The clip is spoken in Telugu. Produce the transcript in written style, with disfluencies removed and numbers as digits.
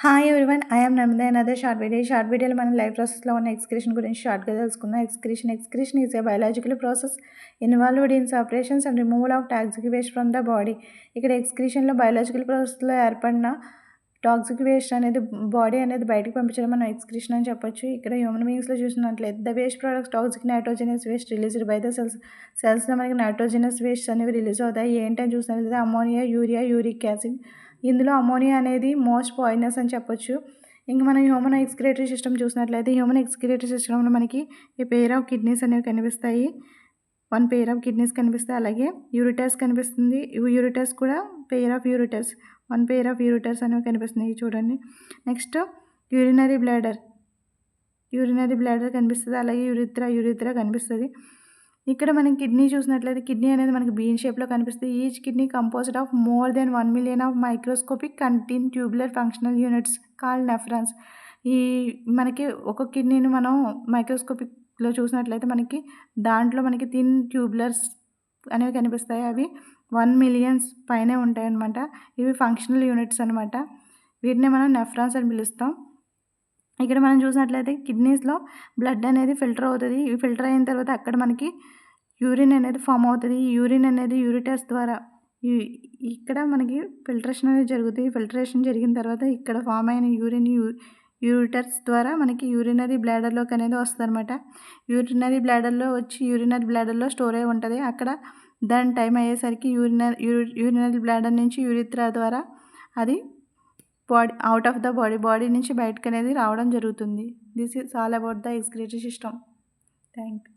Hi everyone, I am Narmada. Another short video. ఈ షార్ట్ వీడియోలో మనం లైఫ్ ప్రాసెస్లో ఉన్న ఎక్స్క్రీషన్ గురించి షార్ట్గా తెలుసుకుందాం. Excretion is a biological process involved in separations and removal of toxic waste from the body. ఇక్కడ ఎక్స్క్రీషన్లో బయాలజికల్ ప్రాసెస్లో ఏర్పడిన టాక్సిక్ వేస్ట్ అనేది బాడీ అనేది బయటకు పంపించడం మనం ఎక్స్క్రీషన్ అని చెప్పొచ్చు. ఇక్కడ హ్యూమన్ బీయింగ్స్లో చూసినట్లయితే the waste products toxic nitrogenous waste released by the సెల్స్లో మనకి నైట్రోజనస్ వేస్ట్ అనేవి రిలీజ్ అవుతాయి. ఏంటని చూసినట్లయితే అమోనియా, యూరియా, యూరిక్ యాసిడ్. ఇందులో అమోనియా అనేది మోస్ట్ పాయిజనస్ అని చెప్పొచ్చు. ఇంకా మనం హ్యూమన్ ఎక్స్క్రిటరీ సిస్టమ్ చూసినట్లయితే హ్యూమన్ ఎక్స్క్రిటరీ సిస్టంలో మనకి ఈ పెయిర్ ఆఫ్ కిడ్నీస్ అనేవి కనిపిస్తాయి. 1 పెయిర్ ఆఫ్ కిడ్నీస్ కనిపిస్తాయి. అలాగే యూరిటర్స్ కనిపిస్తుంది. యూరిటర్స్ కూడా పెయిర్ ఆఫ్ యూరిటర్స్, 1 పెయిర్ ఆఫ్ యూరిటర్స్ అనేవి కనిపిస్తున్నాయి చూడండి. నెక్స్ట్ యూరినరీ బ్లాడర్ కనిపిస్తుంది. అలాగే యూరిత్రా కనిపిస్తుంది. ఇక్కడ మనం కిడ్నీ చూసినట్లయితే కిడ్నీ అనేది మనకి బీన్ షేప్లో కనిపిస్తుంది. Each kidney composed of more than 1 million of microscopic కంటిన్ tubular functional units called nephrons. ఈ మనకి ఒక కిడ్నీని మనం మైక్రోస్కోపిక్లో చూసినట్లయితే మనకి దాంట్లో మనకి థిన్ ట్యూబులర్స్ అనేవి కనిపిస్తాయి. అవి 1 మిలియన్స్ పైనే ఉంటాయి అన్నమాట. ఇవి ఫంక్షనల్ యూనిట్స్ అనమాట. వీటిని మనం నెఫ్రాన్స్ అని పిలుస్తాం. ఇక్కడ మనం చూసినట్లయితే కిడ్నీస్లో బ్లడ్ అనేది ఫిల్టర్ అవుతుంది. ఈ ఫిల్టర్ అయిన తర్వాత అక్కడ మనకి యూరిన్ అనేది ఫామ్ అవుతుంది. ఈ యూరిన్ అనేది యూరిటర్స్ ద్వారా ఇక్కడ మనకి ఫిల్టరేషన్ అనేది జరుగుతుంది. ఫిల్టరేషన్ జరిగిన తర్వాత ఇక్కడ ఫామ్ అయిన యూరిన్ యూరిటర్స్ ద్వారా మనకి యూరినరీ బ్లాడర్లోకి అనేది వస్తుంది అనమాట. యూరినరీ బ్లాడర్లో స్టోర్ అయి ఉంటుంది. అక్కడ దాని టైం అయ్యేసరికి యూరినరీ బ్లాడర్ నుంచి యూరిత్రా ద్వారా అది అవుట్ ఆఫ్ ద బాడీ నుంచి బయటకు అనేది రావడం జరుగుతుంది. This is all about the excretory system. Thank you.